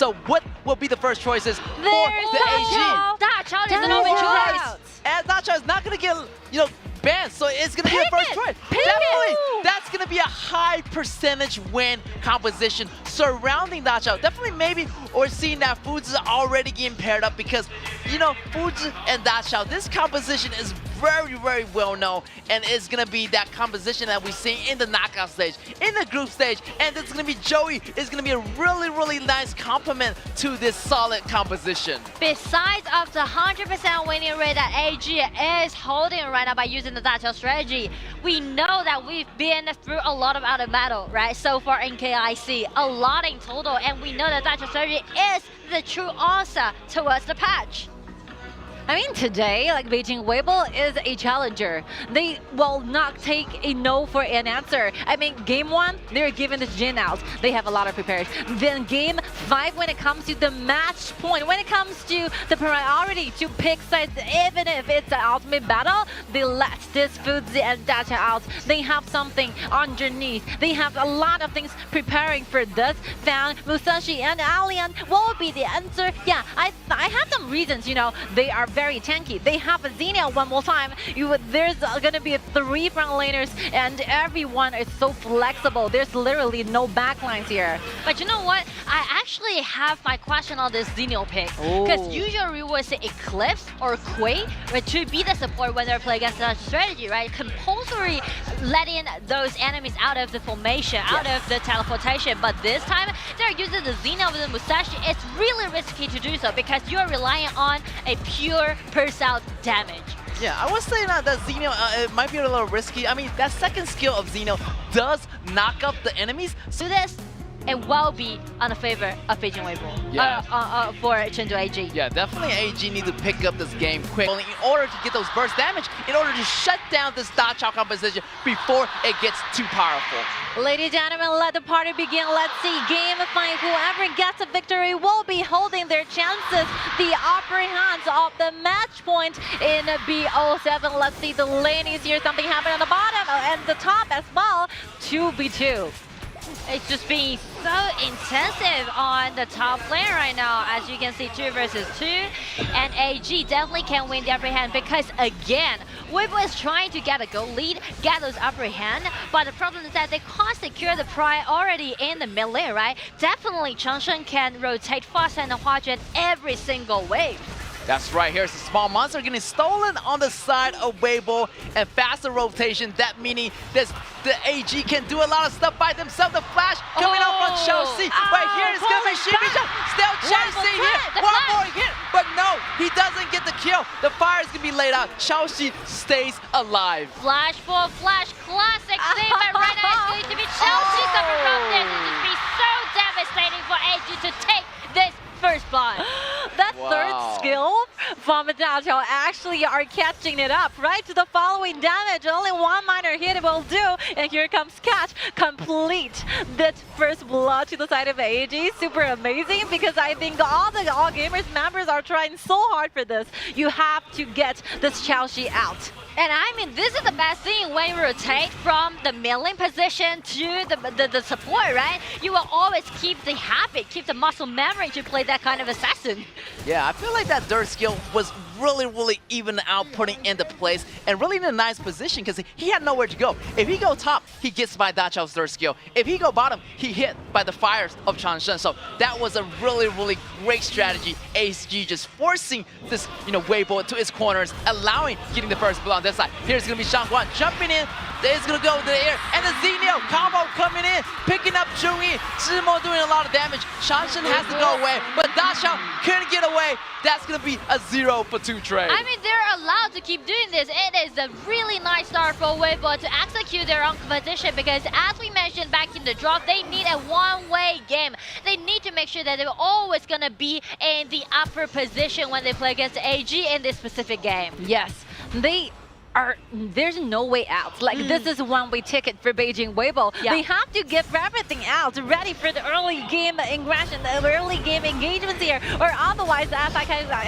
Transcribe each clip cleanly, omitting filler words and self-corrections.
So what will be the first choices for the AG? Dachao is an open choice. And Dachao is not going to get, banned, so it's going to be the first choice. Definitely, that's going to be a high percentage win composition surrounding Dachao. Definitely maybe we're seeing that Foods is already getting paired up because, Foods and Dachao, this composition is very, very well known, and it's going to be that composition that we see in the knockout stage, in the group stage, and it's going to be Joey. It's going to be a really, really nice complement to this solid composition. Besides of the 100% winning rate that AG is holding right now by using the Dachao strategy, we know that we've been through a lot of out of battle, right? So far in KIC, a lot in total, and we know that Dachao strategy is the true answer towards the patch. I mean, today, Beijing Weibo is a challenger. They will not take a no for an answer. I mean, game 1, they're giving this Jin out. They have a lot of prepared. Then game 5, when it comes to the match point, when it comes to the priority to pick sides, even if it's an ultimate battle, they let this Fuzi and Dachao out. They have something underneath. They have a lot of things preparing for this. Fan, Musashi, and Alien will be the answer. Yeah, I have some reasons, they are very tanky. They have a Xenia one more time. There's gonna be 3 front laners, and everyone is so flexible. There's literally no backlines here. But you know what? I actually have my question on this Xenia pick. Because usually we would say Eclipse or Quay to be the support when they're playing against that strategy, right? Compulsory letting those enemies out of the formation, out of the teleportation. But this time, they're using the Xenia with the Musashi. It's really risky to do so because you're relying on a pure per-cell damage. Yeah, I was saying that Xeno it might be a little risky. I mean, that second skill of Xeno does knock up the enemies. So this, it will be on the favor of Beijing Weibo for Chengdu AG. Yeah, definitely AG need to pick up this game quick in order to get those burst damage, in order to shut down this Dachao composition before it gets too powerful. Ladies and gentlemen, let the party begin. Let's see. Game 5, whoever gets a victory will be holding their chances. The upper hands of the match point in BO7. Let's see the lanes here. Something happened on the bottom and the top as well. 2v2. It's just being so intensive on the top lane right now. As you can see, 2 versus 2. And AG definitely can win the upper hand because, again, Weibo is trying to get a goal lead, get those upper hand. But the problem is that they can't secure the priority in the mid lane, right? Definitely, Changshen can rotate faster than Huazhen every single wave. That's right, here's a small monster getting stolen on the side of Weibo, and faster rotation. That meaning the AG can do a lot of stuff by themselves. The flash coming out from Chelsea. Right here is going to be Shibisha. Still chasing here. One more hit, but no, he doesn't get the kill. The fire is going to be laid out. Chelsea stays alive. Flash for flash, classic thing, but right now it's going to be Chelsea coming from this. It would be so devastating for AG to take this first blood. That third skill from Dachao actually are catching it up, right? To the following damage. Only one minor hit will do. And here comes Catch. Complete that first blood to the side of AG. Super amazing because I think all gamers members are trying so hard for this. You have to get this Chelsea out. And I mean, this is the best thing when you rotate from the milling position to the support, right? You will always keep the habit, keep the muscle memory to play that kind of assassin. Yeah, I feel like that third skill was really even out, putting into place, and really in a nice position because he had nowhere to go. If he go top, he gets by Dachao's third skill. If he go bottom, he hit by the fires of Changshen. So that was a really great strategy. AG just forcing this, Weibo to his corners, allowing getting the first blow on this side. Here's gonna be Shangguan jumping in. It's gonna go to the air, and the Xenio combo coming in, picking up Chunyi. Zhimo doing a lot of damage. Changshen has to go away, but Dachao couldn't get away. That's gonna be a 0 for 2 trade. I mean, they're allowed to keep doing this. It is a really nice start for Weibo to execute their own competition because, as we mentioned back in the drop, they need a one-way game. They need to make sure that they're always gonna be in the upper position when they play against AG in this specific game. Yes, there's no way out. This is one-way ticket for Beijing Weibo. Yeah. They have to get everything out, ready for the early game ingression, the early game engagements here, or otherwise,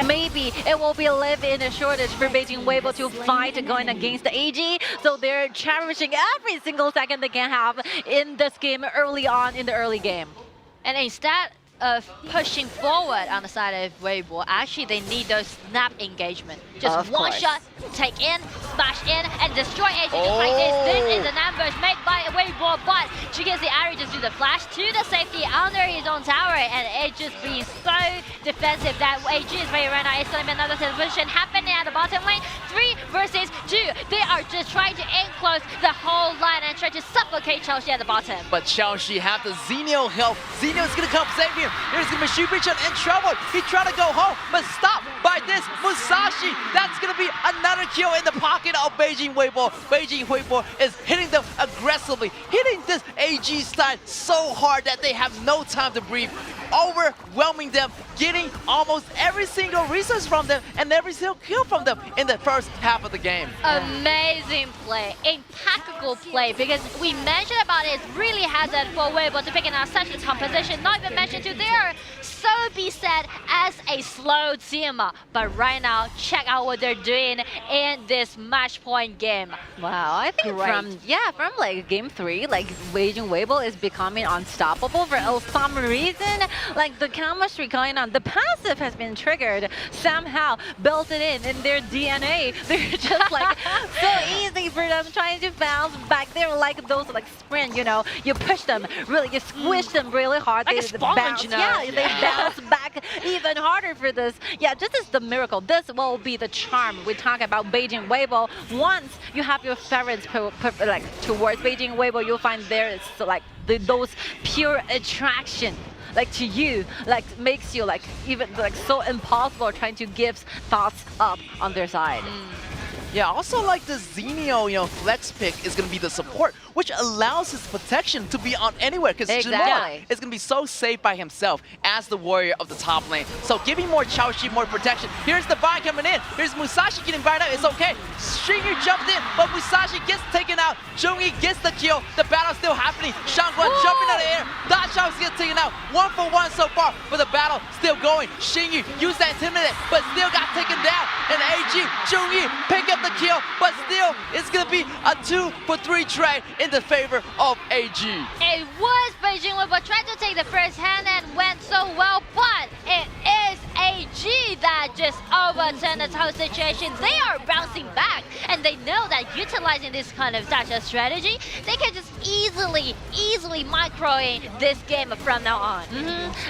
maybe it will be live in a shortage for Beijing Weibo to fight going against the AG. So they're cherishing every single second they can have in this game early on in the early game. And instead, pushing forward on the side of Weibo, actually they need those snap engagement. Just Of one course. shot, take in, smash in, and destroy AG just like this. This is an ambush made by Weibo, but you can see Ari just do the flash to the safety under his own tower, and it just being so defensive that AG is ready right now. It's going to be another situation happening at the bottom lane. 3 versus 2. They are just trying to enclose the whole line and try to suffocate Chelsea at the bottom. But Chelsea have the Zenio help. Zenio's gonna come save him. Here's gonna be SUBCRIBE in trouble. He tried to go home, but stopped by this Musashi. That's gonna be another kill in the pocket of Beijing Weibo. Beijing Weibo is hitting them aggressively, hitting this AG side so hard that they have no time to breathe, overwhelming them, getting almost every single resource from them and every single kill from them in the first half of the game. Amazing play, impeccable play, because we mentioned about it, it's really hazard for Weibo to pick out such a top position, not even mentioned to there. So be said as a slow team, but right now, check out what they're doing in this match point game. Wow, I think from like game 3, like Beijing Weibo is becoming unstoppable for some reason. Like the chemistry going on, the passive has been triggered somehow, built it in their DNA. They're just like so easy for them trying to bounce back. They're like those like sprint, you know, you push them really, you squish them really hard. Like they a sponge, bounce, you know? yeah, they bounce back even harder for this. Yeah, this is the miracle. This will be the charm. We talk about Beijing Weibo. Once you have your fervence like towards Beijing Weibo, you'll find there is like those pure attraction. Like to you, like makes you like even like so impossible trying to give thoughts up on their side. Yeah, also like the Zenio, you know, flex pick is going to be the support, which allows his protection to be on anywhere, because Exactly. is going to be so safe by himself as the warrior of the top lane. So giving more Chelsea more protection. Here's the buy coming in. Here's Musashi getting burned out. It's okay. Shinyu jumped in, but Musashi gets taken out. Zhongyi gets the kill. The battle's still happening. Shangguan jumping out of the air. Dachao gets taken out. 1 for 1 so far, but the battle still going. Shinyu used that intimidate, but still got taken down. And AG, Zhongyi pick up the kill, but still it's gonna be a 2 for 3 trade in the favor of AG. It was Beijing Weibo tried to take the first hand and went so well, but it is AG that just overturned the whole situation. They are bouncing back, and they know that utilizing this kind of dacha strategy, they can just easily microing this game from now on.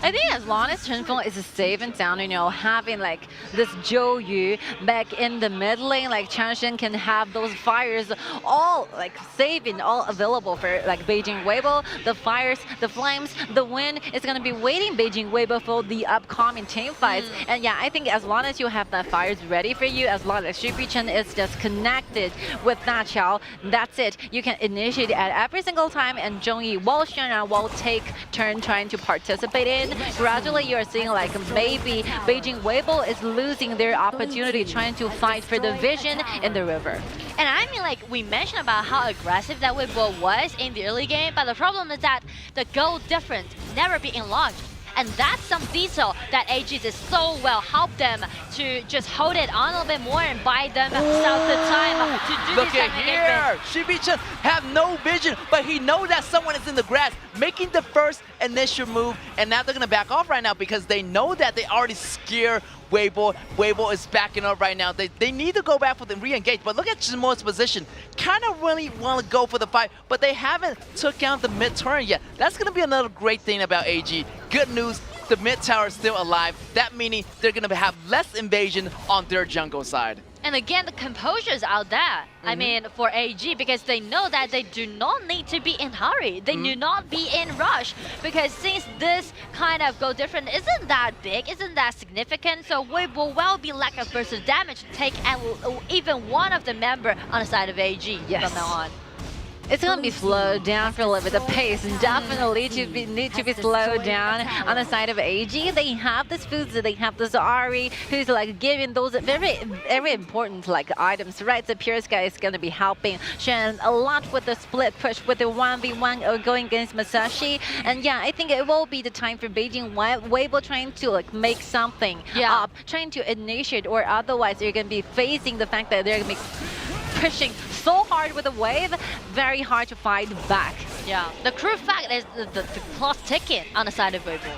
I think as long as Chenfeng is safe and sound, you know, having like this Zhou Yu back in the mid lane, like Chanshen can have those fires all like saving, all available for like Beijing Weibo. The fires, the flames, the wind is gonna be waiting Beijing Weibo for the upcoming team fights. And yeah, I think as long as you have the fires ready for you, as long as SUBCRIBE is just connected with that Chao, that's it. You can initiate at every single time, and Zhongyi will will take turn trying to participate in. Gradually, you're seeing like maybe Beijing Weibo is losing their opportunity trying to fight for the vision in the river. And I mean, like, we mentioned about how aggressive that Weibo was in the early game, but the problem is that the goal difference never be enlarged. And that's some detail that AG did so well, help them to just hold it on a little bit more and buy themselves the time to do Look this at kind of here, SUBCRIBE have no vision, but he knows that someone is in the grass, making the first initial move, and now they're gonna back off right now because they know that they already scared Weibo. Weibo is backing up right now. They need to go back for the re-engage, but look at Jimo's position. Kind of really want to go for the fight, but they haven't took out the mid-turn yet. That's going to be another great thing about AG. Good news, the mid-tower is still alive. That meaning they're going to have less invasion on their jungle side. And again, the composure's out there. I mean, for AG, because they know that they do not need to be in hurry. They do not be in rush, because since this kind of go different isn't that big, isn't that significant, so we will well be lack of versus damage to take even one of the member on the side of AG from now on. It's gonna be slowed down for a little bit. The pace definitely need to be slowed down on the side of AG. They have this Fuzu, they have this Ari, who's like giving those very important like items, right? The Pure Sky is gonna be helping Shen a lot with the split push, with the 1v1 going against Musashi. And yeah, I think it will be the time for Beijing Weibo trying to like make something up, trying to initiate, or otherwise you're gonna be facing the fact that they're gonna be pushing so hard with a wave, very hard to fight back. Yeah, the cruel fact is the clock ticking on the side of Weibo.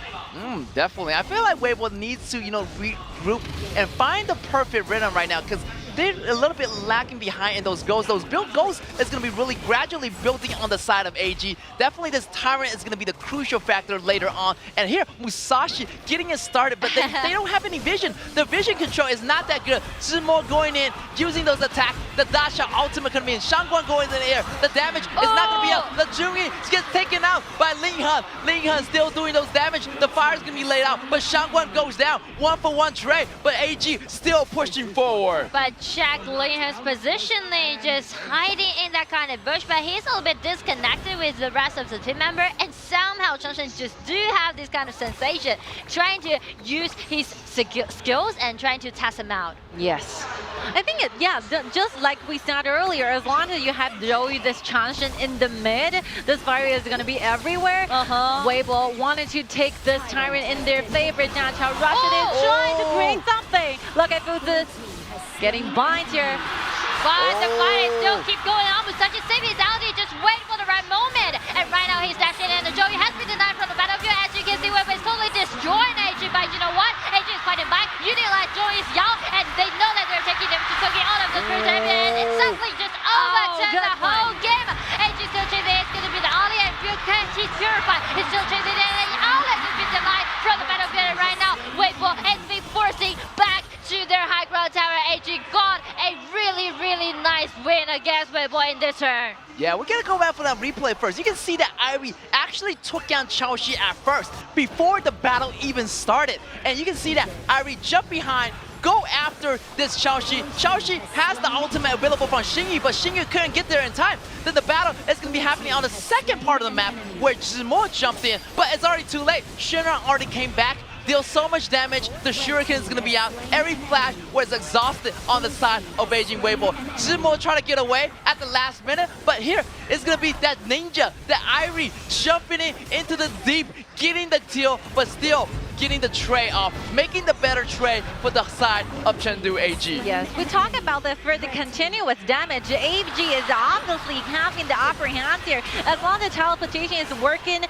Definitely. I feel like Weibo needs to, regroup and find the perfect rhythm right now because they're a little bit lacking behind in those goals. Those build goals is going to be really gradually building on the side of AG. Definitely this Tyrant is going to be the crucial factor later on. And here, Musashi getting it started, but they don't have any vision. The vision control is not that good. Zimo going in, using those attacks. The dash out ultimate coming in. Shangguan going in the air. The damage is not going to be up. The Jungi gets taken out by Linghan. Linghan still doing those damage. The fire is going to be laid out, but Shangguan goes down. 1-for-1 trade, but AG still pushing forward. But check Linghan's positioning, just hiding in that kind of bush, but he's a little bit disconnected with the rest of the team member, and somehow Chengdu just do have this kind of sensation, trying to use his skills and trying to test him out. Yes. I think, just like we said earlier, as long as you have Joey this Chanshin in the mid, this fire is going to be everywhere. Weibo wanted to take this Tyrant in their favorite. Now rush it in, trying to bring something. Look at this. Getting binds here. But the fight still keep going on. Musashi saving his ulti, just wait for the right moment. And right now he's dashing in, and Joey has been denied from the battlefield. As you can see, Weibo is totally destroying AG, but you know what? AG is fighting back, utilize Joey's Yao, and they know that they're taking them to Toki out of the spirit champion, and it's suddenly just overturned the whole game. AG still chasing it, it's going to be the Ali, and he's purified. He's still chasing it, and Outlet has been denied from the battlefield. And right now, Weibo is being forcing back to their high ground tower. AG got a really nice win against Weibo in this turn. Yeah, we're gonna go back for that replay first. You can see that Irie actually took down Chaoshi at first, before the battle even started. And you can see that Irie jumped behind, go after this Chaoshi. Chaoshi has the ultimate available from Xingyu, but Xingyu couldn't get there in time. Then the battle is gonna be happening on the second part of the map, where Zimo jumped in, but it's already too late. Shinra already came back, deal so much damage, the Shuriken is gonna be out. Every flash was exhausted on the side of Beijing Weibo. Zimo trying to get away at the last minute, but here it's gonna be that ninja, that Irie jumping into the deep, getting the kill, but still getting the trade off, making the better trade for the side of Chengdu AG. Yes, we talk about that for the continuous damage. AG is obviously having the upper hand here. As long as teleportation is working,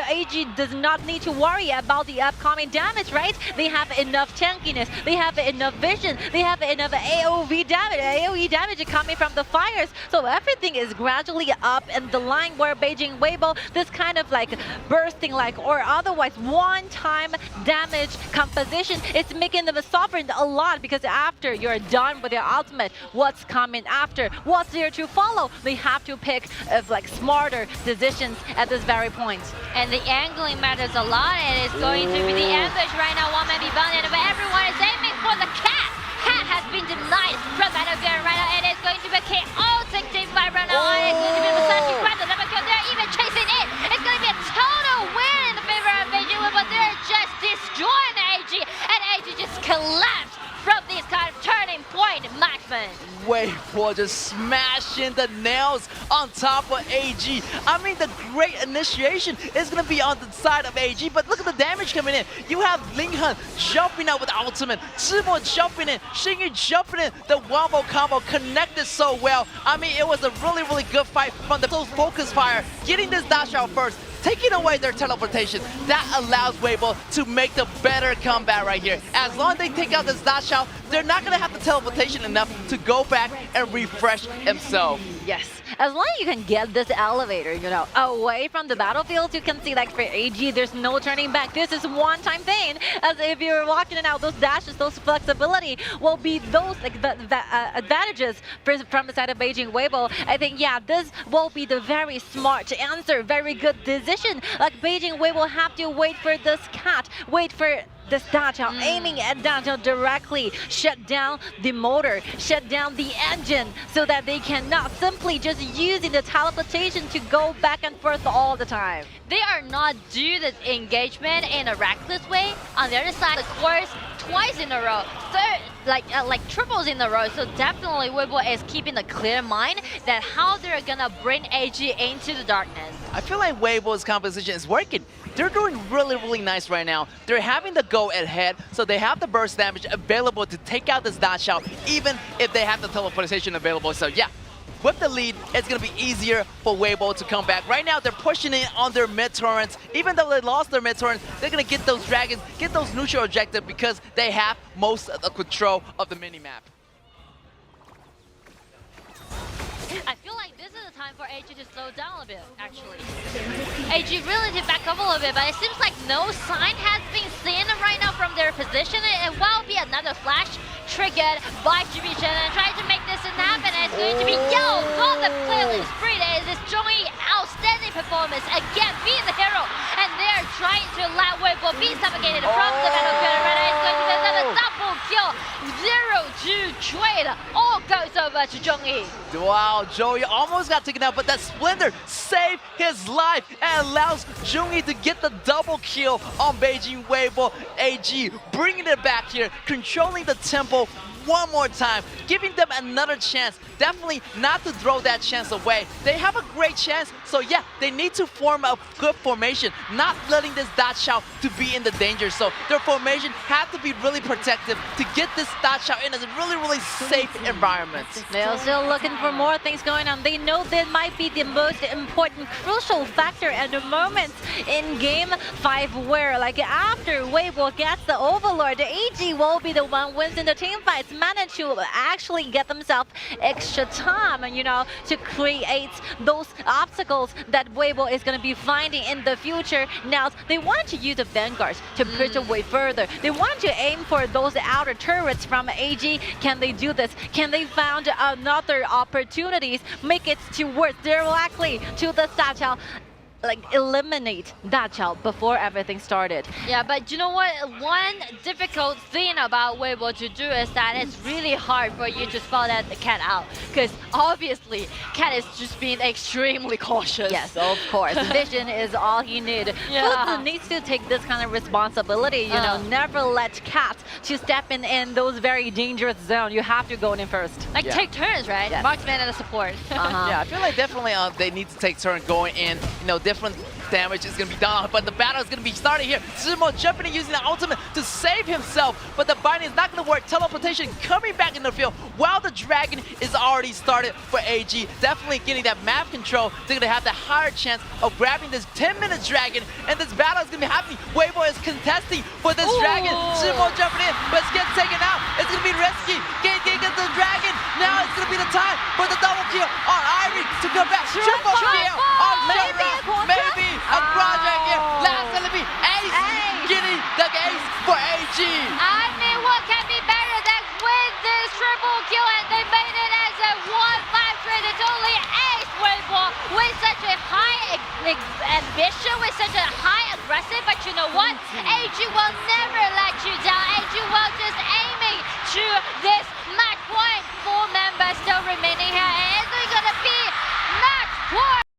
AG does not need to worry about the upcoming damage, right? They have enough tankiness, they have enough vision, they have enough AoE damage coming from the fires. So everything is gradually up in the line where Beijing Weibo, this kind of like bursting like or otherwise one-time damage composition, it's making them suffering a lot, because after you're done with your ultimate, what's coming after? What's there to follow? They have to pick like smarter decisions at this very point. And the angling matters a lot, and it's going to be the ambush right now. One man be bound, but everyone is aiming for the cat. Cat has been denied from battlefield right now, and it's going to be a chaotic team fight right now. And it's going to be Musashi grab the double kill. They're even chasing it. It's going to be a total win in the favor of Beijing, but they're just destroying AG, and AG just collapsed from this kind of turning point, Maxman. Weibo just smashing the nails on top of AG. I mean, the great initiation is going to be on the side of AG, but look at the damage coming in. You have Linghan jumping out with the ultimate, Zimo jumping in, Xingyu jumping in, the wombo combo connected so well. I mean, it was a really good fight from the focus fire, getting this dash out first, taking away their teleportation. That allows Weibo to make the better comeback right here. As long as they take out this dash out, they're not going to have the teleportation enough to go back and refresh himself. Yes, as long as you can get this elevator, away from the battlefield, you can see like for AG, there's no turning back. This is one-time thing. As if you're walking in out, those dashes, those flexibility will be those like advantages from the side of Beijing Weibo. I think, this will be the very smart answer, very good decision. Like Beijing Weibo have to wait for this cat, wait for this Dachao, aiming at Dachao directly, shut down the motor, shut down the engine, so that they cannot simply just using the teleportation to go back and forth all the time. They are not due the engagement in a reckless way. On the other side, of course, twice in a row, like triples in a row. So definitely Weibo is keeping a clear mind that how they're gonna bring AG into the darkness. I feel like Weibo's composition is working. They're doing really nice right now. They're having the go ahead, so they have the burst damage available to take out this dash out, even if they have the teleportation available. So yeah, with the lead, it's going to be easier for Weibo to come back. Right now, they're pushing in on their mid-turrets. Even though they lost their mid-turrets, they're going to get those dragons, get those neutral objectives because they have most of the control of the mini-map. I feel like this is the time for AG to slow down a bit, actually. AG really did back up a little bit, but it seems like no sign has been seen right now from their position. It will be another flash triggered by BELI and trying to make this happen. And it's going to be Yo on the playlist. Free days is showing outstanding performance again, being the hero, and they're trying to let Weibo be suffocated from the battlefield. And it's going to be another double kill, 0-2 trade. All goes over to Zhongyi. Wow, Joey almost got taken out, but that Splinter saved his life and allows Zhongyi to get the double kill on Beijing Weibo. AG bringing it back here, controlling the tempo one more time, giving them another chance. Definitely not to throw that chance away. They have a great chance, so yeah, they need to form a good formation, not letting this dot shout to be in the danger. So their formation have to be really protective to get this dot shout in as a really, really safe environment. They're still looking for more things going on. They know that might be the most important, crucial factor at the moment in Game 5, where like after Weibo gets the Overlord, the AG will be the one wins in the team fights, manage to actually get themselves extra time, you know, to create those obstacles that Weibo is going to be finding in the future. Now, they want to use the vanguards to push away further. They want to aim for those outer turrets from AG. Can they do this? Can they find another opportunities, make it towards directly to the Satchel, like eliminate that child before everything started. Yeah, but you know what? One difficult thing about Weibo to do is that it's really hard for you to spell that cat out, because obviously cat is just being extremely cautious. Yes, of course. Vision is all he needs. Yeah. Fuzi needs to take this kind of responsibility, you know, never let cat to step in those very dangerous zones. You have to go in first. Like take turns, right? Yes. Marksman and a support. Yeah, I feel like definitely they need to take turn going in. You know, different damage is going to be done, but the battle is going to be started here. Sumo jumping and using the ultimate to save himself, but the binding is not going to work. Teleportation coming back in the field while the dragon is already started for AG. Definitely getting that map control. They're going to have the higher chance of grabbing this 10-minute dragon, and this battle is going to be happening. Weibo is contesting for this dragon. Sumo jumping in, but it's getting taken out. It's going to be risky. Get the dragon. Now it's going to be the time for the double kill on Irie to come back. Triple kill on maybe a project here. Last going to be Ace getting the ace for AG. I mean, what can be better than win this triple kill, and they made it as a 1-5 trade. It's only Ace Weibo with such a high ambition, with such a high aggressive, but you know what? AG will never let you